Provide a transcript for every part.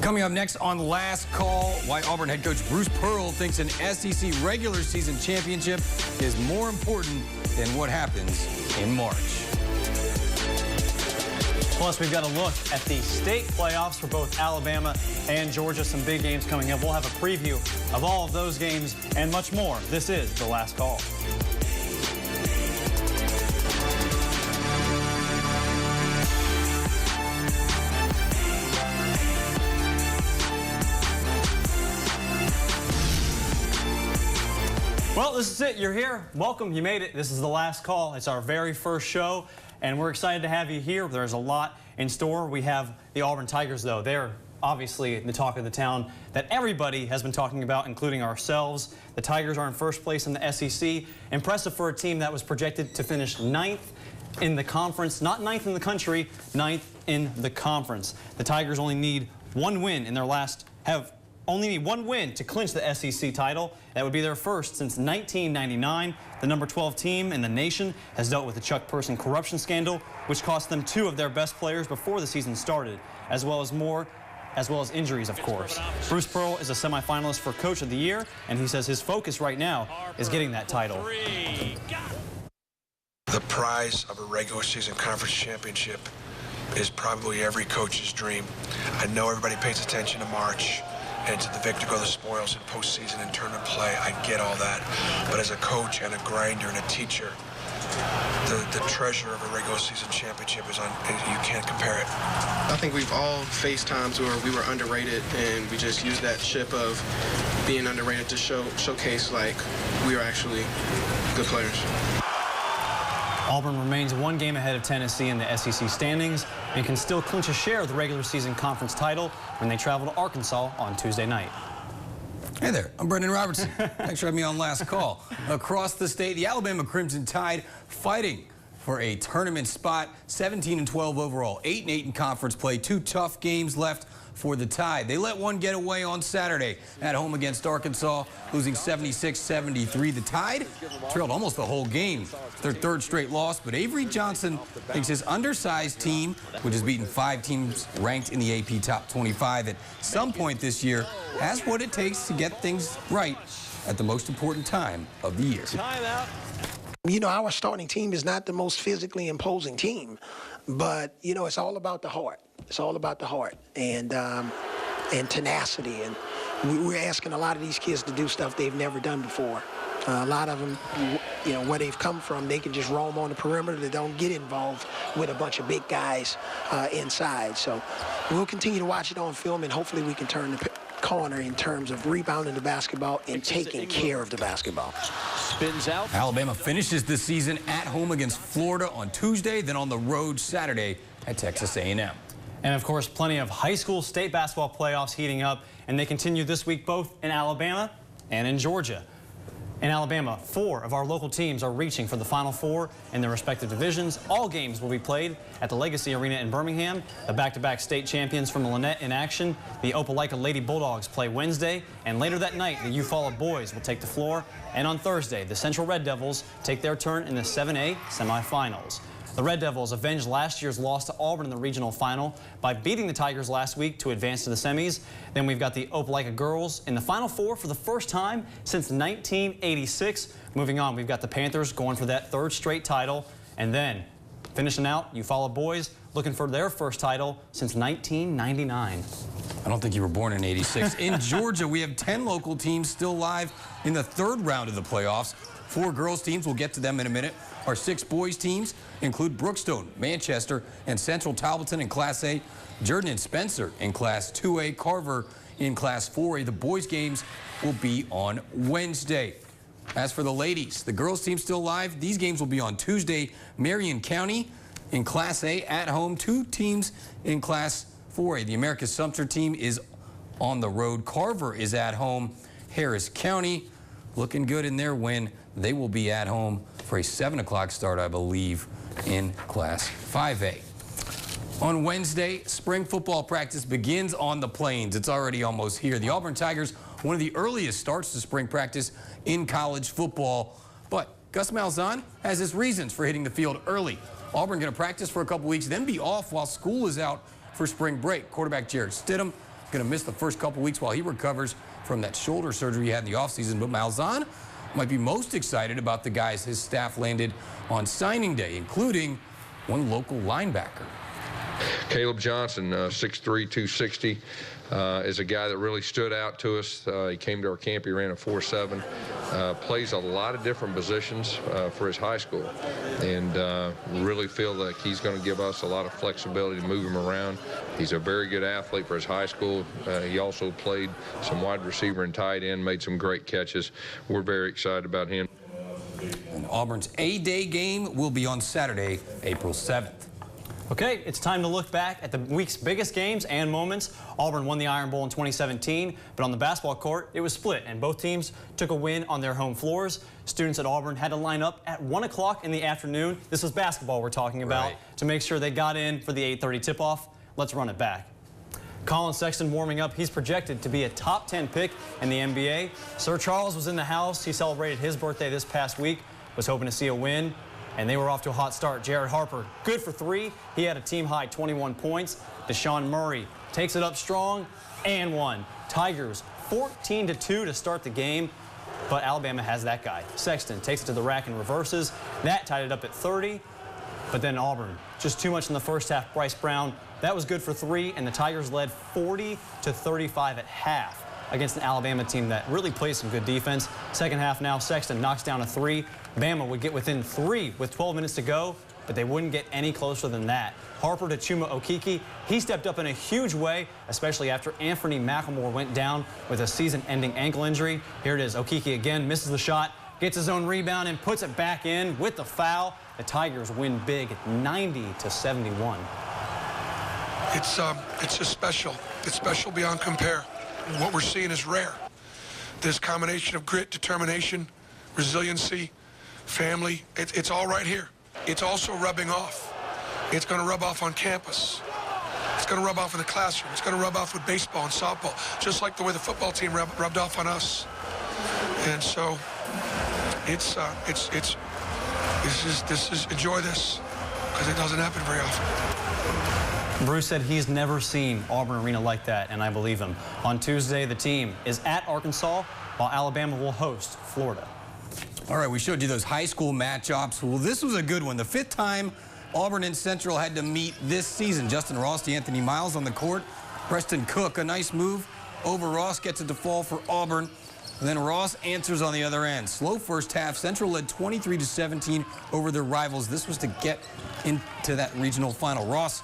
Coming up next on Last Call, why Auburn head coach Bruce Pearl thinks an SEC regular season championship is more important than what happens in March. Plus, we've got a look at the state playoffs for both Alabama and Georgia. Some big games coming up. We'll have a preview of all of those games and much more. This is The Last Call. Well, this is it. You're here. Welcome. You made it. This is The Last Call. It's our very first show, and we're excited to have you here. There's a lot in store. We have the Auburn Tigers, though. They're obviously the talk of the town that everybody has been talking about, including ourselves. The Tigers are in first place in the SEC. Impressive for a team that was projected to finish 9th in the conference. Not 9th in the country, 9th in the conference. The Tigers only need one win in their only need one win to clinch the SEC title. That would be their first since 1999. The number 12 team in the nation has dealt with the Chuck Person corruption scandal, which cost them 2 of their best players before the season started, as well as injuries, of course. Bruce Pearl is a semifinalist for Coach of the Year, and he says his focus right now is getting that title. The prize of a regular season conference championship is probably every coach's dream. I know everybody pays attention to March and to the victor go the spoils in postseason and tournament play. I get all that. But as a coach and a grinder and a teacher, the treasure of a regular season championship is you can't compare it. I think we've all faced times where we were underrated, and we just used that chip of being underrated to showcase like we are actually good players. Auburn remains 1 game ahead of Tennessee in the SEC standings and can still clinch a share of the regular season conference title when they travel to Arkansas on Tuesday night. Hey there, I'm Brendan Robertson. Thanks for having me on Last Call. Across the state, the Alabama Crimson Tide fighting for a tournament spot. 17-12 overall, 8-8 in conference play. 2 tough games left for the Tide. They let one get away on Saturday at home against Arkansas, losing 76-73. The Tide trailed almost the whole game. Their 3rd straight loss, but Avery Johnson thinks his undersized team, which has beaten 5 teams ranked in the AP Top 25 at some point this year, has what it takes to get things right at the most important time of the year. You know, our starting team is not the most physically imposing team, but, you know, it's all about the heart. It's all about the heart and tenacity. And we're asking a lot of these kids to do stuff they've never done before. A lot of them, you know, where they've come from, they can just roam on the perimeter. They don't get involved with a bunch of big guys inside. So we'll continue to watch it on film, and hopefully we can turn the corner in terms of rebounding the basketball and taking care of the basketball. Spins out. Alabama finishes the season at home against Florida on Tuesday, then on the road Saturday at Texas A&M. And of course, plenty of high school state basketball playoffs heating up, and they continue this week both in Alabama and in Georgia. In Alabama, 4 of our local teams are reaching for the Final Four in their respective divisions. All games will be played at the Legacy Arena in Birmingham. The back-to-back state champions from Lynette in action. The Opelika Lady Bulldogs play Wednesday, and later that night, the Eufaula Boys will take the floor. And on Thursday, the Central Red Devils take their turn in the 7A semifinals. The Red Devils avenged last year's loss to Auburn in the regional final by beating the Tigers last week to advance to the semis. Then we've got the Opelika girls in the Final Four for the first time since 1986. Moving on, we've got the Panthers going for that 3rd straight title. And then finishing out, Eufaula boys looking for their first title since 1999. I don't think you were born in '86. In Georgia, we have 10 local teams still live in the 3rd round of the playoffs. 4 girls teams, we'll get to them in a minute. Our 6 boys teams include Brookstone, Manchester, and Central Talbotton in Class A, Jordan and Spencer in Class 2A, Carver in Class 4A. The boys games will be on Wednesday. As for the ladies, the girls team still live. These games will be on Tuesday. Marion County in Class A at home. 2 teams in Class 4A. The America's Sumter team is on the road. Carver is at home. Harris County looking good in their win. They will be at home for a 7 o'clock start, I believe, in Class 5A. On Wednesday, spring football practice begins on the Plains. It's already almost here. The Auburn Tigers, one of the earliest starts to spring practice in college football. But Gus Malzahn has his reasons for hitting the field early. Auburn going to practice for a couple weeks, then be off while school is out for spring break. Quarterback Jared Stidham going to miss the first couple weeks while he recovers from that shoulder surgery he had in the offseason. But Malzahn might be most excited about the guys his staff landed on signing day, including one local linebacker. Caleb Johnson, 6'3", 260, is a guy that really stood out to us. He came to our camp. He ran a 4.7. Plays a lot of different positions for his high school, and really feel like he's going to give us a lot of flexibility to move him around. He's a very good athlete for his high school. He also played some wide receiver and tight end, made some great catches. We're very excited about him. And Auburn's A-Day game will be on Saturday, April 7th. Okay, it's time to look back at the week's biggest games and moments. Auburn won the Iron Bowl in 2017, but on the basketball court, it was split, and both teams took a win on their home floors. Students at Auburn had to line up at 1 o'clock in the afternoon. This was basketball we're talking about, to make sure they got in for the 8:30 tip-off. Let's run it back. Colin Sexton warming up. He's projected to be a top 10 pick in the NBA. Sir Charles was in the house. He celebrated his birthday this past week, was hoping to see a win. And they were off to a hot start. Jared Harper, good for 3. He had a team-high 21 points. Deshaun Murray takes it up strong and one. Tigers 14-2 to start the game, but Alabama has that guy. Sexton takes it to the rack and reverses. That tied it up at 30, but then Auburn, just too much in the first half. Bryce Brown, that was good for 3, and the Tigers led 40-35 at half against an Alabama team that really plays some good defense. Second half now, Sexton knocks down a 3. Bama would get within 3 with 12 minutes to go, but they wouldn't get any closer than that. Harper to Chuma Okeke, he stepped up in a huge way, especially after Anthony McLemore went down with a season-ending ankle injury. Here it is, Okeke again, misses the shot, gets his own rebound and puts it back in with the foul. The Tigers win big, 90-71. It's just special. It's special beyond compare. What we're seeing is rare. This combination of grit, determination, resiliency, family, it's all right here. It's also rubbing off. It's going to rub off on campus. It's going to rub off in the classroom. It's going to rub off with baseball and softball, just like the way the football team rubbed off on us. And so this is enjoy this, because it doesn't happen very often. Bruce said he's never seen Auburn Arena like that, and I believe him. On Tuesday, the team is at Arkansas, while Alabama will host Florida. All right, we showed you those high school matchups. Well, this was a good one. The 5th time Auburn and Central had to meet this season. Justin Ross, Anthony Miles on the court. Preston Cook, a nice move over Ross, gets it to fall for Auburn. And then Ross answers on the other end. Slow first half. Central led 23-17 over their rivals. This was to get into that regional final. Ross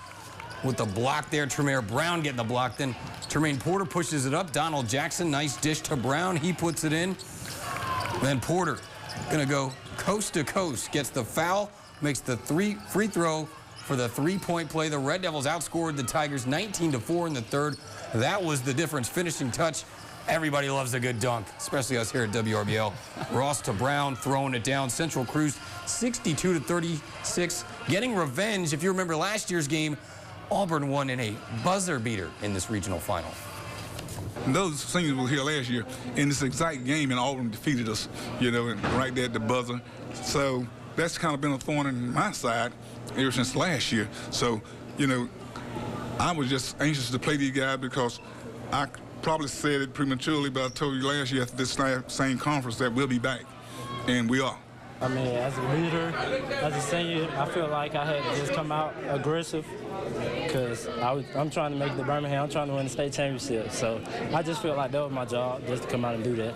with the block there. Tremaire Brown getting the block. Then Tremaine Porter pushes it up. Donald Jackson, nice dish to Brown. He puts it in. Then Porter gonna go coast to coast. Gets the foul. Makes the free throw for the 3-point play. The Red Devils outscored the Tigers 19-4 in the 3rd. That was the difference. Finishing touch. Everybody loves a good dunk, especially us here at WRBL. Ross to Brown, throwing it down. Central cruised 62-36, getting revenge. If you remember last year's game, Auburn won in a buzzer beater in this regional final. Those seniors were here last year in this exact game, and Auburn defeated us, you know, and right there at the buzzer. So that's kind of been a thorn in my side ever since last year. So, you know, I was just anxious to play these guys because I probably said it prematurely, but I told you last year after this same conference that we'll be back, and we are. I mean, as a leader, as a senior, I feel like I had to just come out aggressive because I'm trying to make the Birmingham, I'm trying to win the state championship. So I just feel like that was my job, just to come out and do that.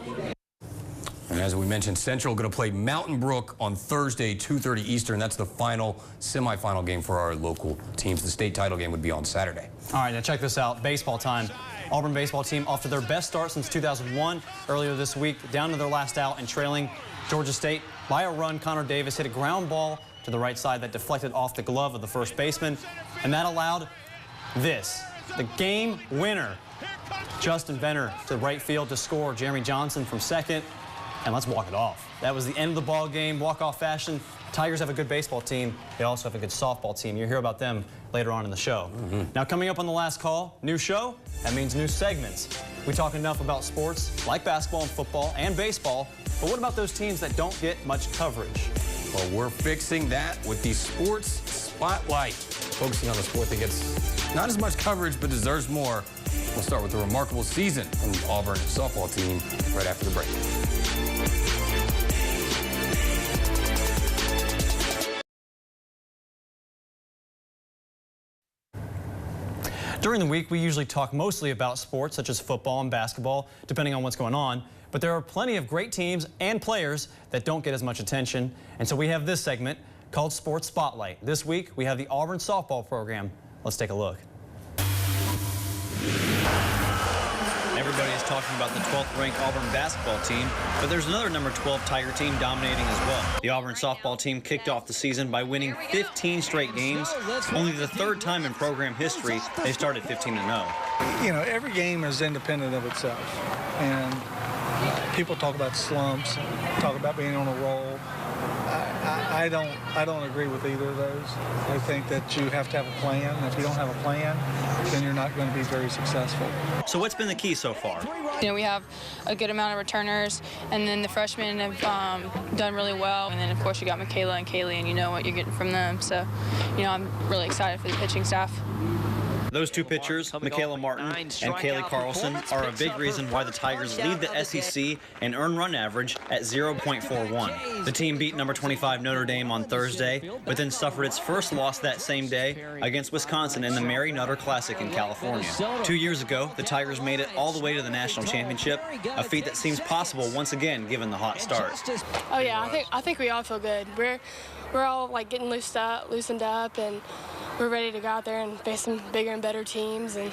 And as we mentioned, Central going to play Mountain Brook on Thursday, 2:30 Eastern. That's the final semifinal game for our local teams. The state title game would be on Saturday. All right, now check this out. Baseball time. Auburn baseball team off to their best start since 2001. Earlier this week, down to their last out and trailing Georgia State by a run. Connor Davis hit a ground ball to the right side that deflected off the glove of the first baseman, and that allowed this, the game winner. Justin Venner to right field to score. Jeremy Johnson from second, and let's walk it off. That was the end of the ball game, walk-off fashion. Tigers have a good baseball team. They also have a good softball team. You'll hear about them later on in the show. Now, coming up on the last call, new show, that means new segments. We talk enough about sports like basketball and football and baseball, but what about those teams that don't get much coverage? Well, we're fixing that with the Sports Spotlight, focusing on the sport that gets not as much coverage but deserves more. We'll start with the remarkable season from the Auburn softball team right after the break. During the week, we usually talk mostly about sports such as football and basketball, depending on what's going on. But there are plenty of great teams and players that don't get as much attention. And so we have this segment called Sports Spotlight. This week, we have the Auburn Softball program. Let's take a look. Everybody is talking about the 12th ranked Auburn basketball team, but there's another number 12 Tiger team dominating as well. The Auburn softball team kicked off the season by winning 15 straight games, only the third time in program history they started 15-0. You know, every game is independent of itself, and people talk about slumps, talk about being on a roll. I don't agree with either of those. I think that you have to have a plan. If you don't have a plan, then you're not going to be very successful. So what's been the key so far? You know, we have a good amount of returners, and then the freshmen have done really well. And then, of course, you got Michaela and Kaylee, and you know what you're getting from them. So, you know, I'm really excited for the pitching staff. Those two pitchers, Michaela Martin and Kaylee Carlson, are a big reason why the Tigers lead the SEC in earned run average at 0.41. The team beat number 25 Notre Dame on Thursday, but then suffered its first loss that same day against Wisconsin in the Mary Nutter Classic in California. 2 years ago, the Tigers made it all the way to the national championship, a feat that seems possible once again given the hot start. Oh yeah, I think we all feel good. We're all like getting loosened up, and we're ready to go out there and face some bigger and better teams, and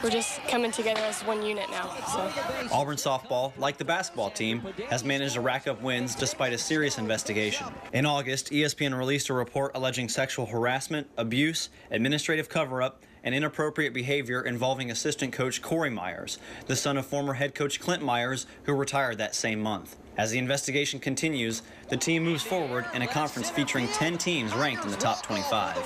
we're just coming together as one unit now. So. Auburn softball, like the basketball team, has managed to rack up wins despite a serious investigation. In August, ESPN released a report alleging sexual harassment, abuse, administrative cover-up, and inappropriate behavior involving assistant coach Corey Myers, the son of former head coach Clint Myers, who retired that same month. As the investigation continues, the team moves forward in a conference featuring 10 teams ranked in the top 25.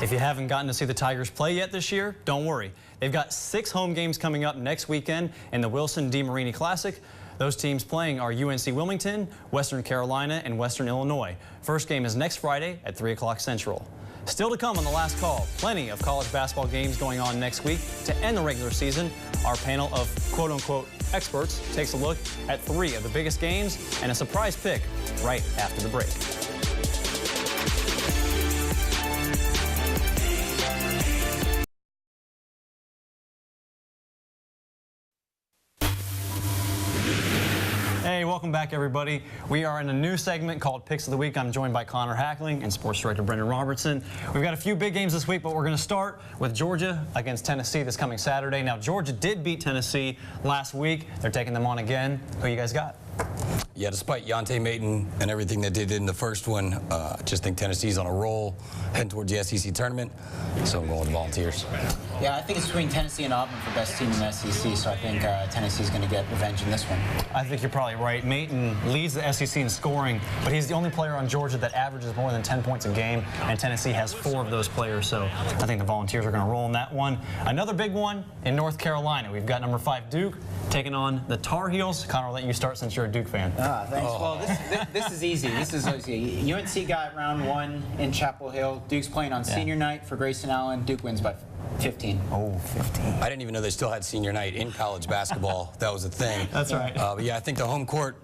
If you haven't gotten to see the Tigers play yet this year, don't worry. They've got 6 home games coming up next weekend in the Wilson D. Marini Classic. Those teams playing are UNC Wilmington, Western Carolina, and Western Illinois. First game is next Friday at 3 o'clock Central. Still to come on the last call, plenty of college basketball games going on next week to end the regular season. Our panel of quote-unquote experts takes a look at 3 of the biggest games and a surprise pick right after the break. Hey, welcome back, everybody. We are in a new segment called Picks of the Week. I'm joined by Connor Hackling and Sports Director Brendan Robertson. We've got a few big games this week, but we're going to start with Georgia against Tennessee this coming Saturday. Now, Georgia did beat Tennessee last week. They're taking them on again. Who you guys got? Yeah, despite Yante Maton and everything they did in the first one, I just think Tennessee's on a roll, heading towards the SEC tournament, so I'm going with the Volunteers. Yeah, I think it's between Tennessee and Auburn for best team in the SEC, so I think Tennessee's going to get revenge in this one. I think you're probably right. Maton leads the SEC in scoring, but he's the only player on Georgia that averages more than 10 points a game, and Tennessee has 4 of those players, so I think the Volunteers are going to roll in that one. Another big one in North Carolina. We've got number 5 Duke taking on the Tar Heels. Connor, I'll let you start since you're a Duke fan. Thanks. Oh. Well, this is easy. This is easy. UNC got round 1 in Chapel Hill. Duke's playing on senior night for Grayson Allen. Duke wins by 15. Oh, 15. I didn't even know they still had senior night in college basketball. That was a thing. That's right. But yeah, I think the home court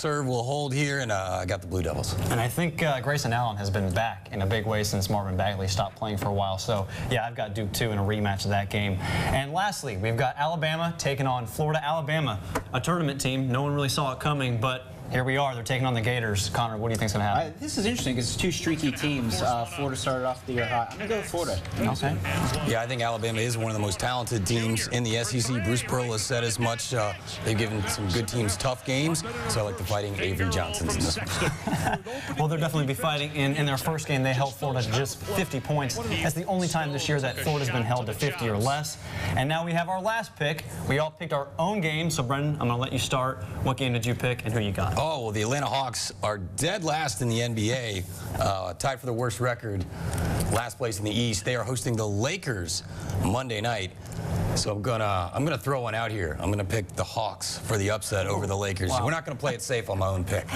will hold here, and I got the Blue Devils. And I think Grayson Allen has been back in a big way since Marvin Bagley stopped playing for a while. So, yeah, I've got Duke, too, in a rematch of that game. And lastly, we've got Alabama taking on Florida. Alabama, a tournament team. No one really saw it coming, but here we are. They're taking on the Gators. Connor, what do you think's going to happen? This is interesting because it's 2 streaky teams. Florida started off the year hot. I'm going to go with Florida. Okay. Yeah, I think Alabama is one of the most talented teams in the SEC. Bruce Pearl has said as much. They've given some good teams tough games, so I like the Fighting Avery Johnsons in this one. Well, they'll definitely be fighting. In their first game, they held Florida to just 50 points. That's the only time this year that Florida's been held to 50 or less. And now we have our last pick. We all picked our own game. So, Brendan, I'm going to let you start. What game did you pick and who you got? Oh, well, the Atlanta Hawks are dead last in the NBA, tied for the worst record, last place in the East. They are hosting the Lakers Monday night. So I'm gonna throw one out here. I'm gonna pick the Hawks for the upset over the Lakers. Wow. We're not gonna play it safe on my own pick.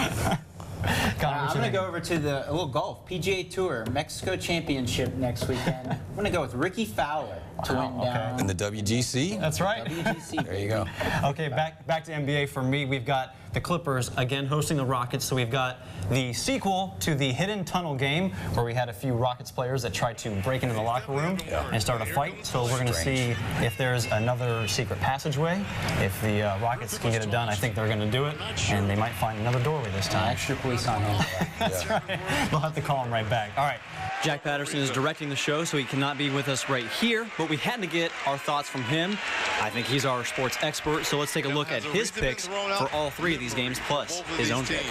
I'm going to go over to a little golf, PGA Tour, Mexico Championship next weekend. I'm going to go with Ricky Fowler. to win down. And the WGC? That's right. WGC. There you go. Okay, back to NBA for me. We've got the Clippers again hosting the Rockets. So we've got the sequel to the Hidden Tunnel game where we had a few Rockets players that tried to break into the locker room and start a fight. So we're going to see if there's another secret passageway. If the Rockets can get it done, I think they're going to do it. And they might find another doorway this time. Extra police on him. That's right. We'll have to call him right back. All right. Jack Patterson is directing the show, so he cannot be with us right here, but we had to get our thoughts from him. I think he's our sports expert, so let's take a look at his picks for all three of these games, plus his own pick.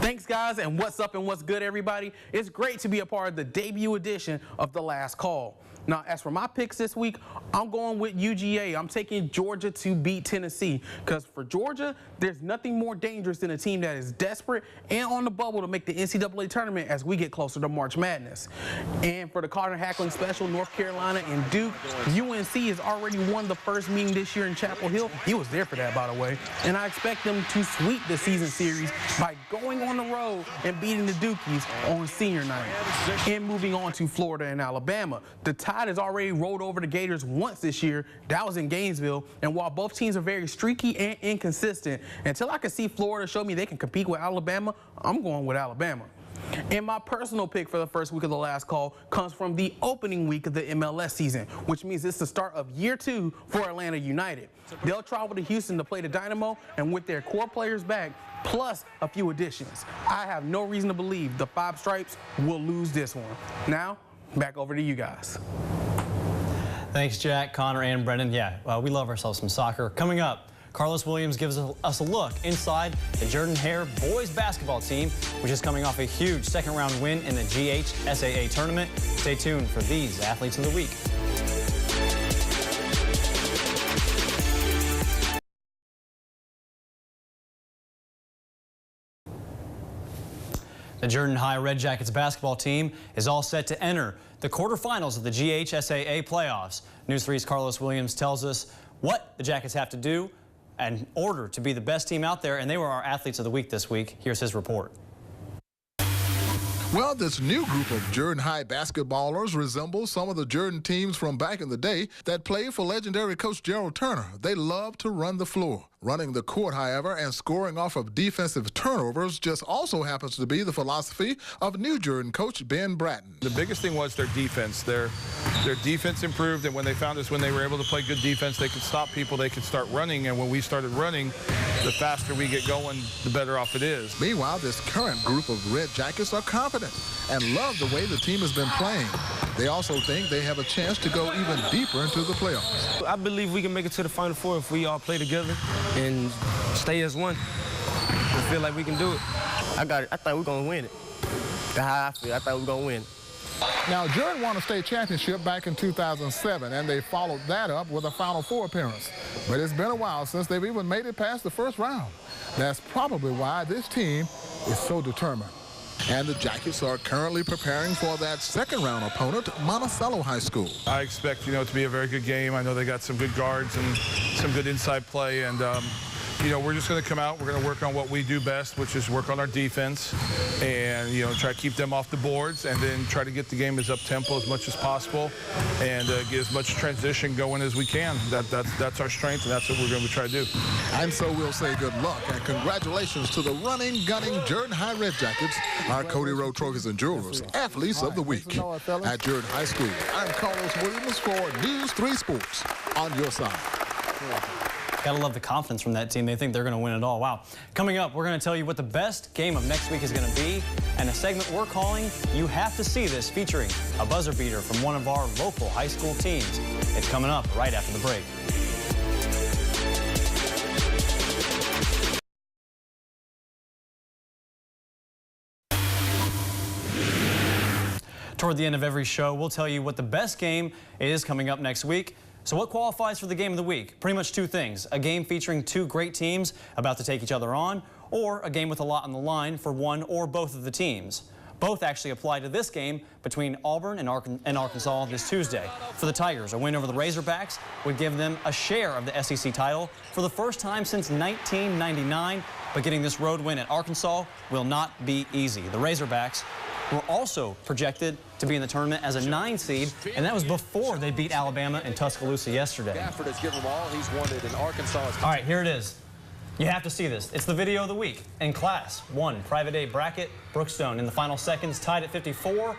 Thanks, guys, and what's up and what's good, everybody? It's great to be a part of the debut edition of The Last Call. Now, as for my picks this week, I'm going with UGA. I'm taking Georgia to beat Tennessee because for Georgia, there's nothing more dangerous than a team that is desperate and on the bubble to make the NCAA tournament as we get closer to March Madness. And for the Carter Hackling Special, North Carolina and Duke, UNC has already won the first meeting this year in Chapel Hill. He was there for that, by the way. And I expect them to sweep the season series by going on the road and beating the Dukies on senior night. And moving on to Florida and Alabama, the Tide has already rolled over the Gators once this year. That was in Gainesville. And while both teams are very streaky and inconsistent, until I can see Florida show me they can compete with Alabama, I'm going with Alabama. And my personal pick for the first week of The Last Call comes from the opening week of the MLS season, which means it's the start of year 2 for Atlanta United. They'll travel to Houston to play the Dynamo, and with their core players back, plus a few additions, I have no reason to believe the Five Stripes will lose this one. Now, back over to you guys. Thanks, Jack, Connor, and Brendan. Yeah, we love ourselves some soccer. Coming up, Carlos Williams gives us a look inside the Jordan Hare boys basketball team, which is coming off a huge second-round win in the GHSAA tournament. Stay tuned for these Athletes of the Week. The Jordan High Red Jackets basketball team is all set to enter the quarterfinals of the GHSAA playoffs. News 3's Carlos Williams tells us what the Jackets have to do in order to be the best team out there, and they were our Athletes of the Week this week. Here's his report. Well, this new group of Jordan High basketballers resembles some of the Jordan teams from back in the day that played for legendary coach Gerald Turner. They love to run the floor. Running the court, however, and scoring off of defensive turnovers just also happens to be the philosophy of new Jordan coach Ben Bratton. The biggest thing was their defense. Their defense improved, and when they found us, when they were able to play good defense, they could stop people, they could start running, and when we started running, the faster we get going, the better off it is. Meanwhile, this current group of Red Jackets are confident and love the way the team has been playing. They also think they have a chance to go even deeper into the playoffs. I believe we can make it to the Final Four if we all play together and stay as one. I feel like we can do it. I thought we were going to win it. That's how I feel. I thought we were going to win. Now, Jordan won a state championship back in 2007, and they followed that up with a Final Four appearance. But it's been a while since they've even made it past the first round. That's probably why this team is so determined. And the Jackets are currently preparing for that second-round opponent, Monticello High School. I expect, it to be a very good game. I know they got some good guards and some good inside play, and we're just going to come out. We're going to work on what we do best, which is work on our defense and, try to keep them off the boards and then try to get the game as up-tempo as much as possible and get as much transition going as we can. That's our strength, and that's what we're going to try to do. And so we'll say good luck and congratulations to the running, gunning Jordan High Red Jackets, our Cody Road Trophies and Jewelers Athletes of the Week. At Jordan High School, I'm Carlos Williams for News 3 Sports on your side. Gotta love the confidence from that team. They think they're going to win it all. Wow. Coming up, we're going to tell you what the best game of next week is going to be, and a segment we're calling You Have to See This, featuring a buzzer beater from one of our local high school teams. It's coming up right after the break. Toward the end of every show, we'll tell you what the best game is coming up next week. So what qualifies for the game of the week? Pretty much two things. A game featuring two great teams about to take each other on, or a game with a lot on the line for one or both of the teams. Both actually apply to this game between Auburn and Arkansas this Tuesday. For the Tigers, a win over the Razorbacks would give them a share of the SEC title for the first time since 1999, but getting this road win at Arkansas will not be easy. The Razorbacks were also projected to be in the tournament as a 9 seed, and that was before they beat Alabama in Tuscaloosa yesterday. Stafford has given him all he's wanted, and Arkansas is... All right, here it is. You have to see this. It's the video of the week. In Class 1 Private A bracket, Brookstone in the final seconds tied at 54.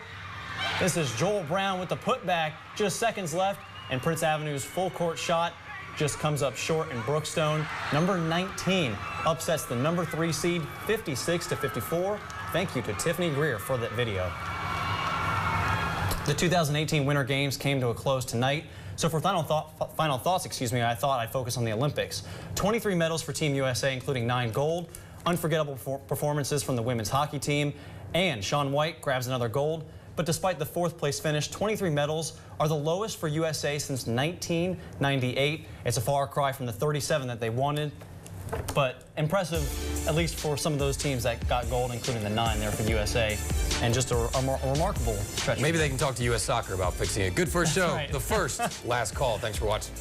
This is Joel Brown with the putback, just seconds left, and Prince Avenue's full court shot just comes up short, and Brookstone, number 19, upsets the number 3 seed 56-54. Thank you to Tiffany Greer for that video. The 2018 Winter Games came to a close tonight. So for final thoughts, I thought I'd focus on the Olympics. 23 medals for Team USA, including 9 gold. Unforgettable performances from the women's hockey team. And Shaun White grabs another gold. But despite the 4th place finish, 23 medals are the lowest for USA since 1998. It's a far cry from the 37 that they wanted. But impressive, at least for some of those teams that got gold, including the 9 there for USA. And just a remarkable stretch. Maybe they can talk to U.S. Soccer about fixing it. Good first show. Right. The first last call. Thanks for watching.